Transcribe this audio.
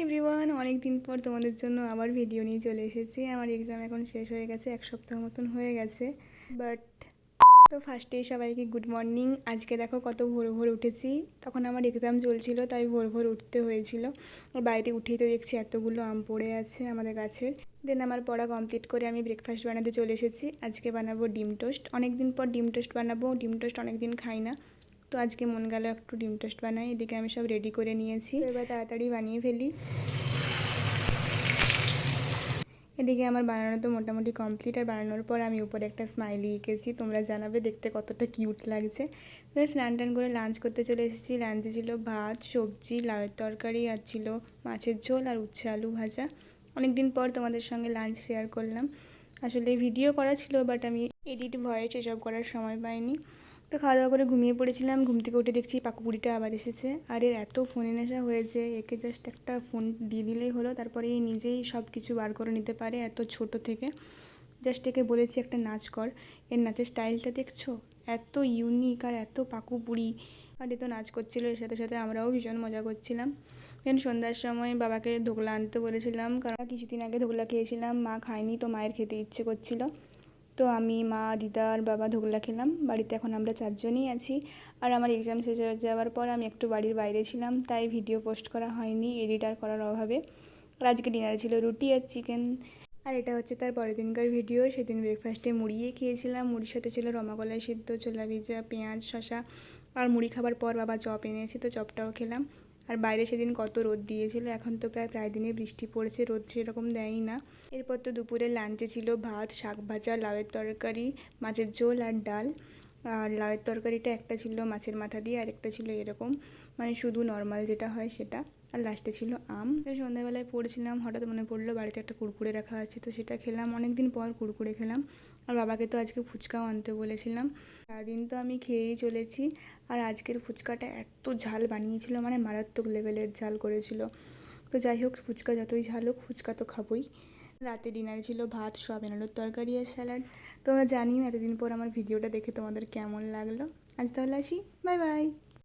Everyone, অনেক দিন পর তোমাদের জন্য আবার ভিডিও নিয়ে চলে এসেছি। আমার এক্সাম এখন শেষ হয়ে গেছে, এক সপ্তাহ মতন হয়ে গেছে। বাট তো ফার্স্টেই সবাইকে গুড মর্নিং। আজকে দেখো কত ভোর ভোর উঠেছি। তখন আমার এক্সাম চলছিল, তাই ভোর ভোর উঠতে হয়েছিল। বাইরে উঠেই তো দেখছি এতগুলো আম পড়ে আছে আমাদের গাছের। দেন আমার পড়া কমপ্লিট করে আমি ব্রেকফাস্ট বানাতে চলে এসেছি। আজকে বানাবো ডিম টোস্ট। অনেক দিন পর ডিম টোস্ট বানাবো। ডিম টোস্ট অনেক দিন খাই না, তো আজকে মন গেল একটু ডিম টোস্ট বানাই। এদিকে আমি সব রেডি করে নিয়েছি, তো এবার তাড়াতাড়ি বানিয়ে ফেলি। এদিকে আমার বানানো তো মোটামুটি কমপ্লিট। আর বানানোর পর আমি উপরে একটা স্মাইলি এঁকেছি, তোমরা জানাবে দেখতে কতটা কিউট লাগছে। স্নান টান করে লাঞ্চ করতে চলে এসেছি। লাঞ্চে ছিল ভাত, সবজি, লাউয়ের তরকারি, আর ছিল মাছের ঝোল আর উচ্ছে আলু ভাজা। অনেক দিন পর তোমাদের সঙ্গে লাঞ্চ শেয়ার করলাম। আসলে ভিডিও করা ছিল, বাট আমি এডিট ভয়েস এসব করার সময় পাইনি। তো খাওয়া দাওয়া করে ঘুমিয়ে পড়েছিলাম। ঘুম থেকে উঠে দেখছি পাকুপুরিটা আবার এসেছে। আর এর এত ফোনে নেশা হয়েছে, একে জাস্ট একটা ফোন দিয়ে দিলেই হলো, তারপরে এই নিজেই সব কিছু বার করে নিতে পারে এত ছোট থেকে। জাস্ট একে বলেছি একটা নাচ কর, এর নাচের স্টাইলটা দেখছো, এত ইউনিক আর এত পাকুপুরি। আর এ তো নাচ করছিল, এর সাথে সাথে আমরাও ভীষণ মজা করছিলাম। দেন সন্ধ্যার সময় বাবাকে ধোকলা আনতে বলেছিলাম, কারণ কিছুদিন আগে ধোকলা খেয়েছিলাম, মা খায়নি, তো মায়ের খেতে ইচ্ছে করছিল। তো আমি, মা, দিদা আর বাবা ধোকলা খেলাম। বাড়িতে এখন আমরা চারজনই আছি। আর আমার এক্সাম শেষ হয়ে যাওয়ার পর আমি একটু বাড়ির বাইরে ছিলাম, তাই ভিডিও পোস্ট করা হয়নি এডিটার করার অভাবে। আর আজকে ডিনারে ছিল রুটি আর চিকেন। আর এটা হচ্ছে তার পরের দিনকার ভিডিও। সেদিন ব্রেকফাস্টে মুড়িয়ে খেয়েছিলাম। মুড়ির সাথে ছিল রমাকলাই সিদ্ধ, ছোলা ভিজা, পেঁয়াজ, শসা। আর মুড়ি খাবার পর বাবা চপ এনেছে, তো চপটাও খেলাম। আর বাইরে সেদিন কত রোদ দিয়েছিল, এখন তো প্রায় দিনে বৃষ্টি পড়েছে, রোদ সেরকম দেয়ই না। এরপর তো দুপুরে লাঞ্চে ছিল ভাত, শাক ভাজা, লাউয়ের তরকারি, মাছের ঝোল আর ডাল। আর লাউয়ের তরকারিটা একটা ছিল মাছের মাথা দিয়ে, আর একটা ছিল এরকম, মানে শুধু নর্মাল যেটা হয় সেটা। আর লাস্টে ছিল আম। সন্ধ্যাবেলায় পড়ছিলাম, হঠাৎ মনে পড়লো বাড়িতে একটা কুরকুরে রাখা আছে, তো সেটা খেলাম। অনেক দিন পর কুরকুরে খেলাম। আর বাবাকে তো আজকে ফুচকাও আনতে বলেছিলাম। সারাদিন তো আমি খেয়েই চলেছি। আর আজকের ফুচকাটা এত ঝাল বানিয়েছিল, মানে মারাত্মক লেভেলের ঝাল করেছিল। তো যাই হোক, ফুচকা যতই ঝাল হোক, ফুচকা তো খাবোই। রাতে ডিনারে ছিল ভাত, সয়াবিন আলুর তরকারি আর স্যালাড। তোমরা জানিও এতদিন পর আমার ভিডিওটা দেখে তোমাদের কেমন লাগলো। আজ তাহলে আসি, বাই বাই।